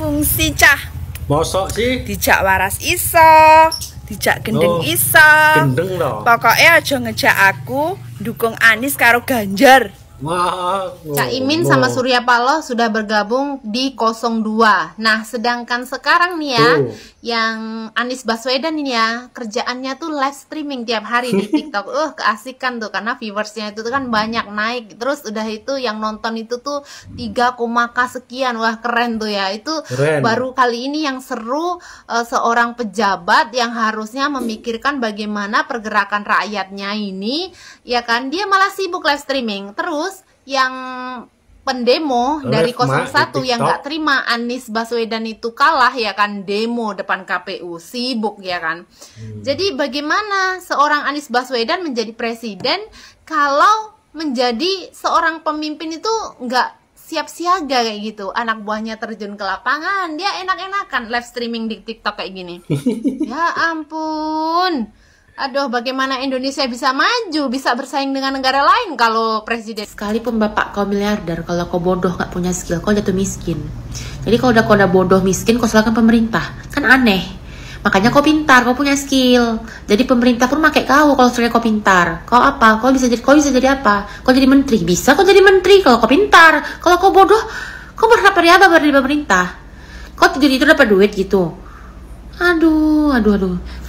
fungsi cah. Mosok sih? Dijak waras iso, dijak gendeng iso. Gendeng loh. Pokoknya aja ngejak aku dukung Anies karo Ganjar. Cak Imin sama Surya Paloh sudah bergabung di 02. Nah, sedangkan sekarang nih ya, yang Anies Baswedan ini ya, kerjaannya tuh live streaming tiap hari di TikTok. Keasikan tuh, karena viewersnya itu tuh kan banyak naik. Terus udah itu yang nonton itu tuh 3,k sekian. Wah, keren tuh ya. Itu keren. Baru kali ini yang seru, seorang pejabat yang harusnya memikirkan bagaimana pergerakan rakyatnya ini, ya kan, dia malah sibuk live streaming. Terus yang pendemo dari 01 yang nggak terima Anies Baswedan itu kalah, ya kan, demo depan KPU, sibuk, ya kan. Jadi bagaimana seorang Anies Baswedan menjadi presiden kalau menjadi seorang pemimpin itu nggak siap siaga kayak gitu, anak buahnya terjun ke lapangan, dia enak-enakan live streaming di TikTok kayak gini. Ya ampun. Aduh, bagaimana Indonesia bisa maju, bisa bersaing dengan negara lain kalau presiden. Sekalipun bapak kau miliarder, kalau kau bodoh nggak punya skill, kau jatuh miskin. Jadi kalau kau udah bodoh miskin, kau salahkan pemerintah, kan aneh. Makanya kau pintar, kau punya skill. Jadi pemerintah pun pakai kau kalau sekali kau pintar. Kau apa? Kau bisa jadi apa? Kau jadi menteri, bisa kau jadi menteri kalau kau pintar. Kalau kau bodoh, kau berharap apa dari pemerintah? Kau tidur itu dapat duit gitu. Aduh.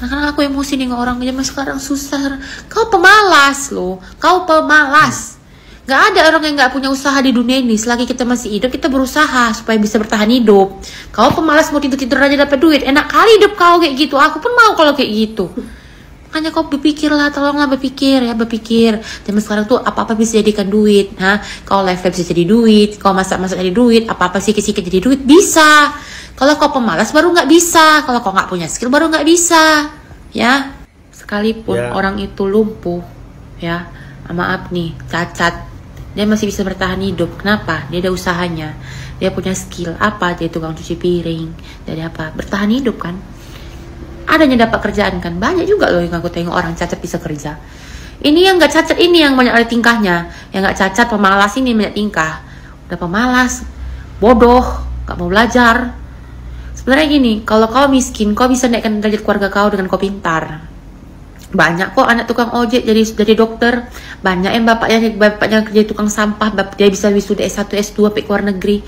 Karena aku emosi nih orang zaman sekarang susah. Kau pemalas loh. Kau pemalas. Gak ada orang yang gak punya usaha di dunia ini. Selagi kita masih hidup, kita berusaha supaya bisa bertahan hidup. Kau pemalas mau tidur-tidur aja dapat duit. Enak kali hidup kau kayak gitu. Aku pun mau kalau kayak gitu. Makanya kau berpikirlah, tolonglah berpikir. Zaman sekarang tuh apa-apa bisa jadikan duit. Kau live bisa jadi duit. Kau masak-masak jadi duit. Apa-apa sikit-sikit jadi duit. Bisa. Kalau kau pemalas baru nggak bisa. Kalau kau nggak punya skill baru nggak bisa. Ya. Sekalipun orang itu lumpuh, ya, maaf nih, cacat, dia masih bisa bertahan hidup. Kenapa? Dia ada usahanya. Dia punya skill. Apa? Dia tukang cuci piring. Dari apa? Bertahan hidup kan. Adanya dapat kerjaan kan. Banyak juga loh yang aku tengok orang cacat bisa kerja. Ini yang nggak cacat ini yang banyak ada tingkahnya. Yang nggak cacat pemalas ini banyak tingkah. Udah pemalas, bodoh, nggak mau belajar. Sebenarnya gini, kalau kau miskin, kau bisa naikkan derajat keluarga kau dengan kau pintar. Banyak kok anak tukang ojek jadi dokter. Banyak yang bapaknya kerja tukang sampah, dia bisa wisuda S1, S2, pergi ke luar negeri.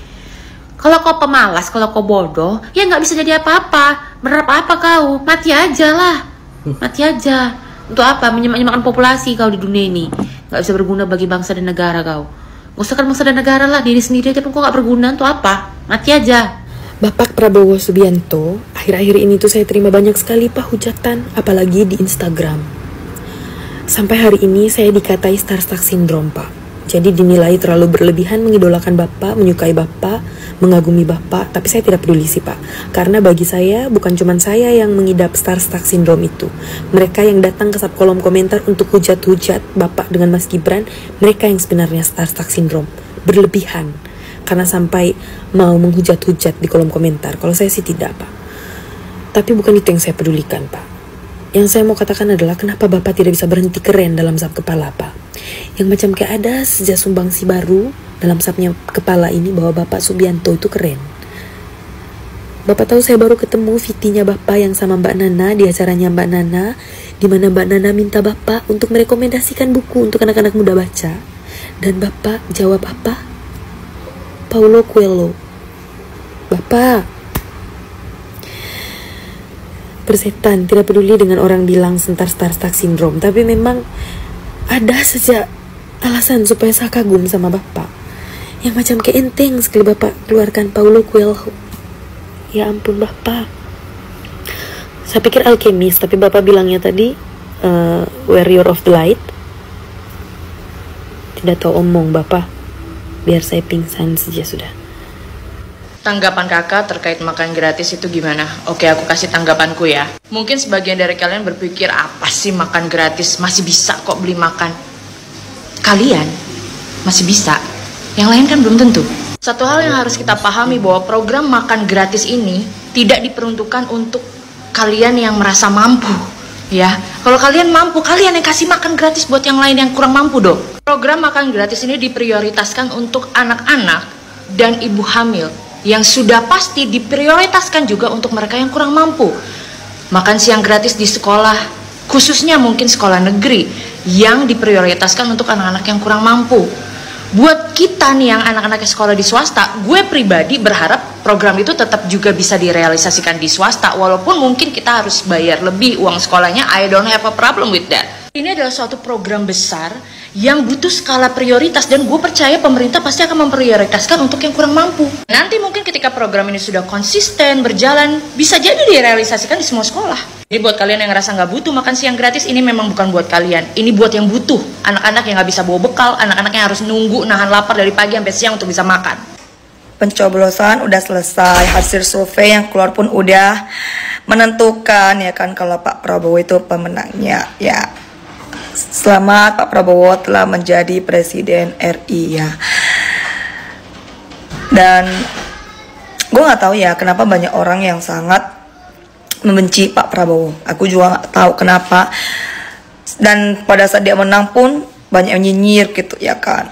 Kalau kau pemalas, kalau kau bodoh, ya nggak bisa jadi apa-apa. Berharap apa kau? Mati aja lah. Mati aja. Untuk apa? Menyemak-nyemakkan populasi kau di dunia ini. Nggak bisa berguna bagi bangsa dan negara kau. Gak usah kan bangsa dan negara lah, diri sendiri aja pun kau nggak berguna. Untuk apa? Mati aja. Bapak Prabowo Subianto, akhir-akhir ini tuh saya terima banyak sekali hujatan, apalagi di Instagram. Sampai hari ini saya dikatai starstruck syndrome, Pak. Jadi dinilai terlalu berlebihan mengidolakan Bapak, menyukai Bapak, mengagumi Bapak, tapi saya tidak peduli sih, Pak. Karena bagi saya, bukan cuma saya yang mengidap starstruck syndrome itu. Mereka yang datang ke kolom komentar untuk hujat-hujat Bapak dengan Mas Gibran, mereka yang sebenarnya starstruck syndrome. Berlebihan. Karena sampai mau menghujat-hujat di kolom komentar. Kalau saya sih tidak, Pak. Tapi bukan itu yang saya pedulikan, Pak. Yang saya mau katakan adalah kenapa Bapak tidak bisa berhenti keren dalam sap kepala, Pak. Yang macam kayak ada sejak sumbangsi baru dalam sapnya kepala ini bahwa Bapak Subianto itu keren. Bapak tahu saya baru ketemu VT-nya Bapak yang sama Mbak Nana di acaranya Mbak Nana, di mana Mbak Nana minta Bapak untuk merekomendasikan buku untuk anak-anak muda baca. Dan Bapak jawab apa? Paulo Coelho. Bapak persetan, tidak peduli dengan orang bilang starstruck syndrome, tapi memang ada saja alasan supaya saya kagum sama Bapak. Yang macam kayak enteng sekali Bapak keluarkan Paulo Coelho. Ya ampun Bapak. Saya pikir alkemis, tapi Bapak bilangnya tadi warrior of the light. Tidak tahu omong Bapak. Biar saya pingsan saja sudah. Tanggapan kakak terkait makan gratis itu gimana? Oke, aku kasih tanggapanku ya. Mungkin sebagian dari kalian berpikir, apa sih makan gratis? Masih bisa kok beli makan. Kalian masih bisa. Yang lain kan belum tentu. Satu hal yang harus kita pahami bahwa program makan gratis ini tidak diperuntukkan untuk kalian yang merasa mampu. Ya, kalau kalian mampu, kalian yang kasih makan gratis buat yang lain yang kurang mampu dong. Program makan gratis ini diprioritaskan untuk anak-anak dan ibu hamil yang sudah pasti diprioritaskan juga untuk mereka yang kurang mampu. Makan siang gratis di sekolah, khususnya mungkin sekolah negeri, yang diprioritaskan untuk anak-anak yang kurang mampu. Buat kita nih yang anak-anak sekolah di swasta, gue pribadi berharap program itu tetap juga bisa direalisasikan di swasta, walaupun mungkin kita harus bayar lebih uang sekolahnya. I don't have a problem with that. Ini adalah suatu program besar yang butuh skala prioritas, dan gue percaya pemerintah pasti akan memprioritaskan untuk yang kurang mampu. Nanti mungkin ketika program ini sudah konsisten berjalan, bisa jadi direalisasikan di semua sekolah. Jadi buat kalian yang ngerasa nggak butuh makan siang gratis, ini memang bukan buat kalian. Ini buat yang butuh, anak-anak yang nggak bisa bawa bekal, anak-anak yang harus nunggu nahan lapar dari pagi sampai siang untuk bisa makan. Pencoblosan udah selesai, hasil survei yang keluar pun udah menentukan ya kan kalau Pak Prabowo itu pemenangnya ya. Selamat, Pak Prabowo telah menjadi Presiden RI ya. Dan gue nggak tahu ya kenapa banyak orang yang sangat membenci Pak Prabowo. Aku juga nggak tahu kenapa. Dan pada saat dia menang pun banyak yang nyinyir gitu ya kan.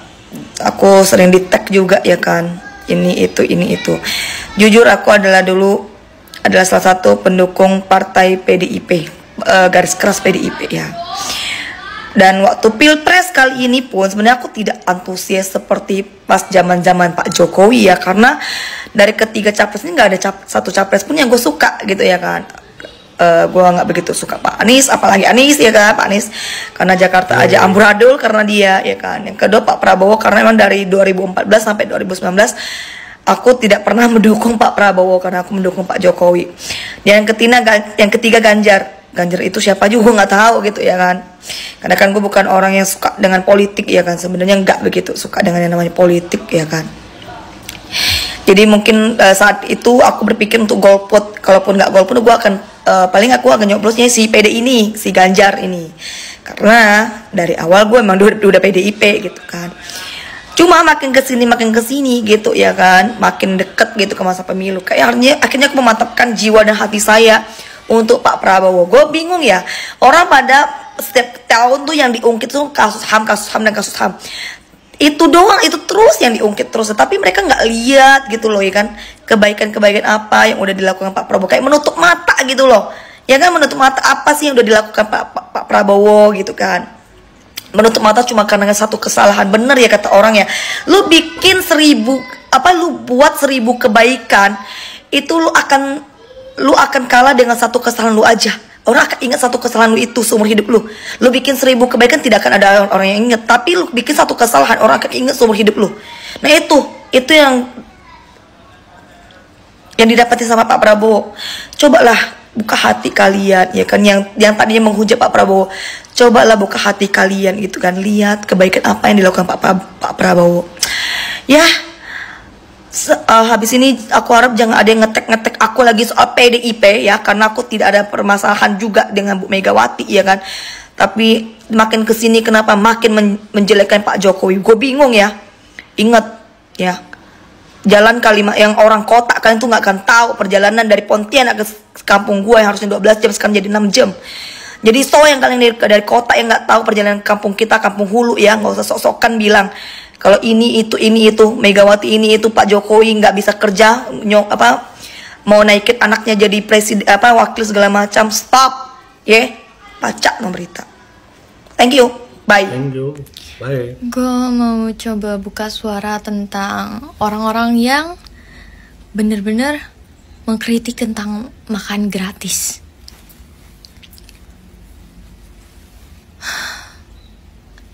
Aku sering di-tag juga ya kan. Ini itu. Jujur aku adalah salah satu pendukung partai PDIP, garis keras PDIP ya. Dan waktu pilpres kali ini pun sebenarnya aku tidak antusias seperti pas zaman-zaman Pak Jokowi ya, karena dari ketiga capres ini nggak ada satu capres pun yang gue suka gitu ya kan. Gue nggak begitu suka Pak Anies, apalagi Anies ya kan, Pak Anies karena Jakarta aja amburadul karena dia ya kan. Yang kedua Pak Prabowo karena memang dari 2014 sampai 2019 aku tidak pernah mendukung Pak Prabowo karena aku mendukung Pak Jokowi. Dan yang ketiga Ganjar itu siapa juga nggak tahu gitu ya kan. Karena kan gue bukan orang yang suka dengan politik ya kan, sebenarnya nggak begitu suka dengan yang namanya politik ya kan. Jadi mungkin saat itu aku berpikir untuk golput, kalaupun nggak golput gue akan paling aku akan nyoblosnya si PD ini, si Ganjar ini, karena dari awal gue emang udah PDIP gitu kan. Cuma makin kesini gitu ya kan, makin deket gitu ke masa pemilu, akhirnya aku memantapkan jiwa dan hati saya untuk Pak Prabowo. Gue bingung ya, orang pada setiap tahun tuh yang diungkit tuh kasus HAM dan kasus HAM. Itu doang, itu terus yang diungkit terus. Tapi mereka nggak lihat gitu loh ya kan, kebaikan-kebaikan apa yang udah dilakukan Pak Prabowo. Kayak menutup mata gitu loh. Ya kan, menutup mata apa sih yang udah dilakukan Pak Prabowo gitu kan. Menutup mata cuma karena satu kesalahan. Bener ya kata orang ya, lu bikin lu buat 1000 kebaikan, itu lu akan kalah dengan satu kesalahan lu aja. Orang akan ingat satu kesalahan lu itu seumur hidup lu. Lu bikin 1000 kebaikan tidak akan ada orang yang ingat. Tapi lu bikin satu kesalahan, orang akan ingat seumur hidup lu. Nah itu yang didapati sama Pak Prabowo. Cobalah buka hati kalian ya kan, yang tadinya menghujat Pak Prabowo. Cobalah buka hati kalian gitu kan, lihat kebaikan apa yang dilakukan Pak Prabowo. Ya. Habis ini aku harap jangan ada yang ngetek aku lagi soal PDIP ya, karena aku tidak ada permasalahan juga dengan Bu Megawati ya kan. Tapi makin kesini kenapa makin menjelekkan Pak Jokowi, gue bingung ya. Ingat ya, jalan kalimat yang orang kota kalian tuh nggak akan tahu perjalanan dari Pontianak ke kampung gue yang harusnya 12 jam sekarang jadi 6 jam. Jadi yang kalian dari kota yang nggak tahu perjalanan kampung kita, kampung hulu ya, nggak usah sok-sokan bilang kalau ini itu Megawati ini itu Pak Jokowi nggak bisa kerja, mau naikin anaknya jadi presiden wakil segala macam. Stop ya, baca no berita. Thank you, bye. Thank you, bye. Gue mau coba buka suara tentang orang-orang yang bener-bener mengkritik tentang makan gratis.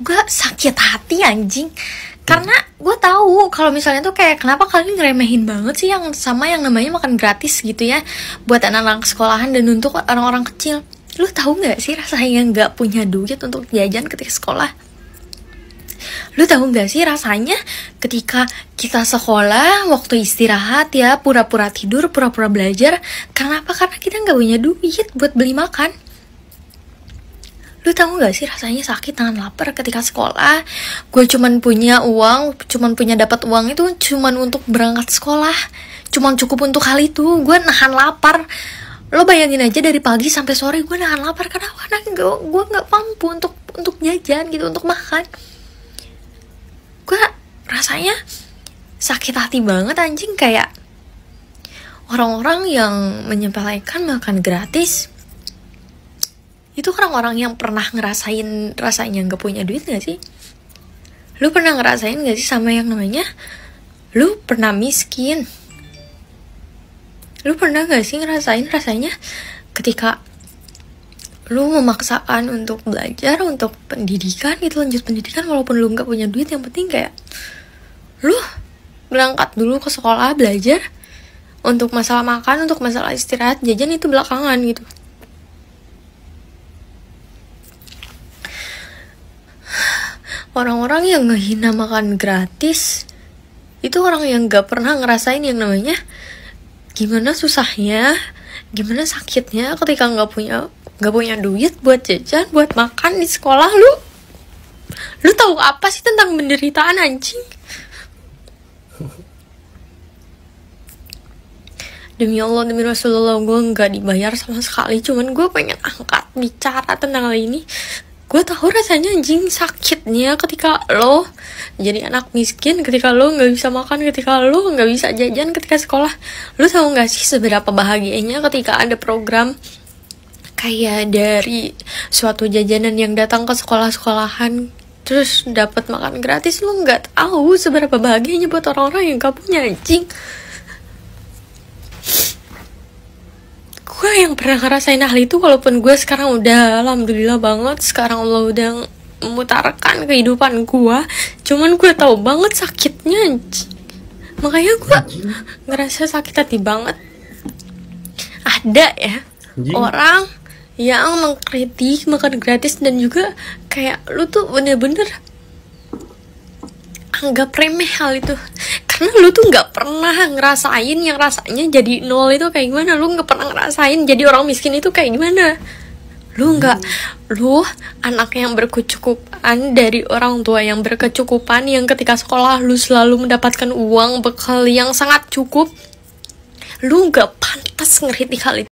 Gue sakit hati anjing. Karena gue tahu kalau misalnya tuh kayak kenapa kalian ngeremehin banget sih yang sama yang namanya makan gratis gitu ya, buat anak-anak sekolahan dan untuk orang-orang kecil. Lu tahu nggak sih rasanya nggak punya duit untuk jajan ketika sekolah? Lu tahu nggak sih rasanya ketika kita sekolah waktu istirahat ya pura-pura tidur, pura-pura belajar. Kenapa? Karena kita nggak punya duit buat beli makan. Lu tahu gak sih rasanya sakit nahan lapar ketika sekolah? Gue cuman punya dapat uang itu cuman untuk berangkat sekolah. Cuman cukup untuk hal itu. Gue nahan lapar. Lo bayangin aja dari pagi sampai sore gue nahan lapar. Karena gue gak mampu untuk jajan gitu, untuk makan. Gue rasanya sakit hati banget anjing. Kayak orang-orang yang menyepelekan makan gratis itu orang-orang yang pernah ngerasain rasanya nggak punya duit gak sih? Lu pernah ngerasain gak sih sama yang namanya lu pernah miskin? Lu pernah gak sih ngerasain rasanya ketika lu memaksakan untuk belajar, untuk pendidikan gitu, lanjut pendidikan walaupun lu nggak punya duit, yang penting kayak lu berangkat dulu ke sekolah belajar, untuk masalah makan, untuk masalah istirahat, jajan itu belakangan gitu. Orang-orang yang ngehina makan gratis itu orang yang gak pernah ngerasain yang namanya gimana susahnya, gimana sakitnya ketika gak punya duit buat jajan, buat makan di sekolah. Lu tahu apa sih tentang penderitaan, anjing? Demi Allah, demi Rasulullah, gue gak dibayar sama sekali, cuman gue pengen angkat bicara tentang hal ini. Gue tahu rasanya anjing sakitnya ketika lo jadi anak miskin, ketika lo nggak bisa makan, ketika lo nggak bisa jajan ketika sekolah. Lo tahu nggak sih seberapa bahagianya ketika ada program kayak dari suatu jajanan yang datang ke sekolah-sekolahan terus dapat makan gratis? Lo nggak tahu seberapa bahagianya buat orang-orang yang gak punya, anjing. Gue yang pernah ngerasain hal itu, walaupun gue sekarang udah alhamdulillah banget, sekarang Allah udah memutarkan kehidupan gue, cuman gue tahu banget sakitnya, makanya gue ngerasa sakit hati banget. Ada ya orang yang mengkritik makan gratis dan juga kayak lu tuh bener-bener anggap remeh hal itu, karena lu tuh nggak pernah ngerasain yang rasanya jadi nol itu kayak gimana. Lu nggak pernah ngerasain jadi orang miskin itu kayak gimana. Lu anak yang berkecukupan dari orang tua yang berkecukupan, yang ketika sekolah lu selalu mendapatkan uang bekal yang sangat cukup. Lu nggak pantas ngeritik hal itu.